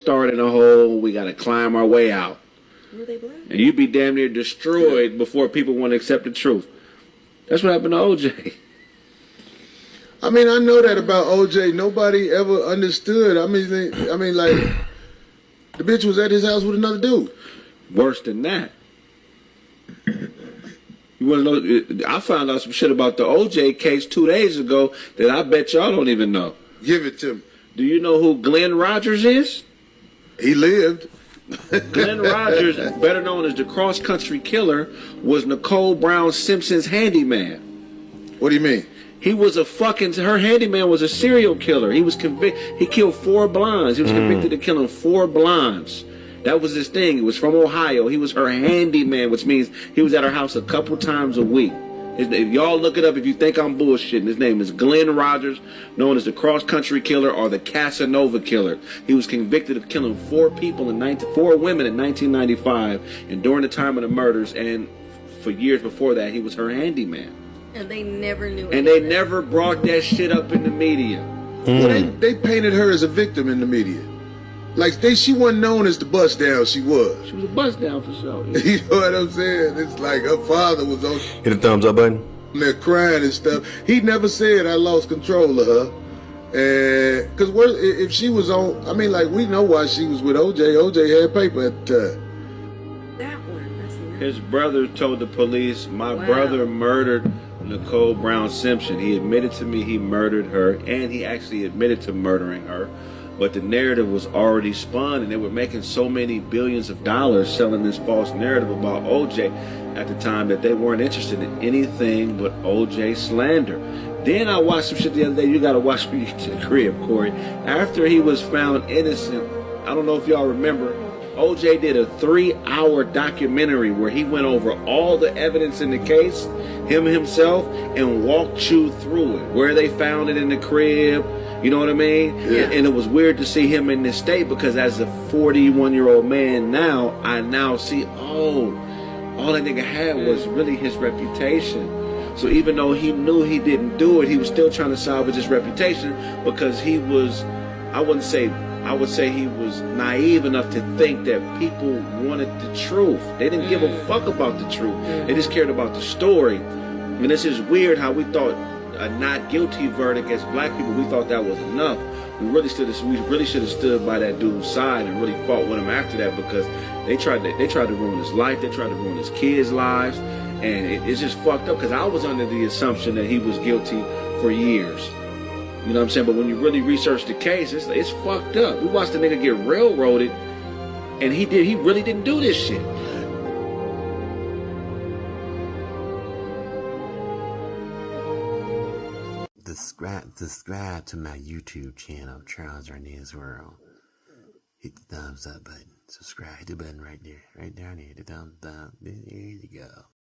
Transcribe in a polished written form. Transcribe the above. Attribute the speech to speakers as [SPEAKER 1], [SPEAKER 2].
[SPEAKER 1] Start in a hole, we gotta climb our way out.
[SPEAKER 2] Were they black?
[SPEAKER 1] And you'd be damn near destroyed before people want to accept the truth. That's what happened to OJ.
[SPEAKER 3] I mean, I know that about OJ. Nobody ever understood. I mean, like, the bitch was at his house with another dude.
[SPEAKER 1] Worse than that. You want to know? I found out some shit about the OJ case 2 days ago that I bet y'all don't even know.
[SPEAKER 3] Give it to me.
[SPEAKER 1] Do you know who Glenn Rogers is?
[SPEAKER 3] He lived.
[SPEAKER 1] Glenn Rogers, better known as the cross-country killer, was Nicole Brown Simpson's handyman.
[SPEAKER 3] What do you mean?
[SPEAKER 1] He was her handyman was a serial killer. He was convicted. He killed 4 blondes. He was convicted of killing 4 blondes. That was his thing. He was from Ohio. He was her handyman, which means he was at her house a couple times a week. If y'all look it up, if you think I'm bullshitting, his name is Glenn Rogers, known as the cross-country killer or the Casanova killer. He was convicted of killing 4 people 4 women in 1995, and during the time of the murders, and for years before that, he was her handyman.
[SPEAKER 2] And they never knew.
[SPEAKER 1] And they never brought that shit up in the media.
[SPEAKER 3] Well, they painted her as a victim in the media. Like, she wasn't known as the bust down she was.
[SPEAKER 1] She was a bust down for sure.
[SPEAKER 3] You know what I'm saying? It's like her father was on
[SPEAKER 4] Hit the thumbs up button.
[SPEAKER 3] there crying and stuff. He never said I lost control of her. And because if she was on, I mean, like, we know why she was with OJ. OJ had paper at the time.
[SPEAKER 2] That one. That's nice.
[SPEAKER 1] His brother told the police, my brother murdered Nicole Brown Simpson. He admitted to me he murdered her, and he actually admitted to murdering her. But the narrative was already spun, and they were making so many billions of dollars selling this false narrative about OJ at the time that they weren't interested in anything but OJ slander. Then I watched some shit the other day. You gotta watch me to the crib, Corey. After he was found innocent, I don't know if y'all remember, OJ did a 3-hour documentary where he went over all the evidence in the case, himself, and walked you through it. Where they found it in the crib, you know what I mean?
[SPEAKER 2] Yeah.
[SPEAKER 1] And it was weird to see him in this state because as a 41-year-old man now, I now see, all that nigga had was really his reputation. So even though he knew he didn't do it, he was still trying to salvage his reputation because he was, I would say he was naive enough to think that people wanted the truth. They didn't give a fuck about the truth. They just cared about the story. And this is weird how we thought a not guilty verdict as black people, we thought that was enough. We really should have stood by that dude's side and really fought with him after that because they tried to ruin his life. They tried to ruin his kids' lives, and it's just fucked up because I was under the assumption that he was guilty for years. You know what I'm saying? But when you really research the case, it's fucked up. We watched the nigga get railroaded, and he really didn't do this shit.
[SPEAKER 4] Subscribe to my YouTube channel, Charles Arnaz World. Hit the thumbs up button. Subscribe. Hit the button right there. Right down here. The thumbs up. There you go.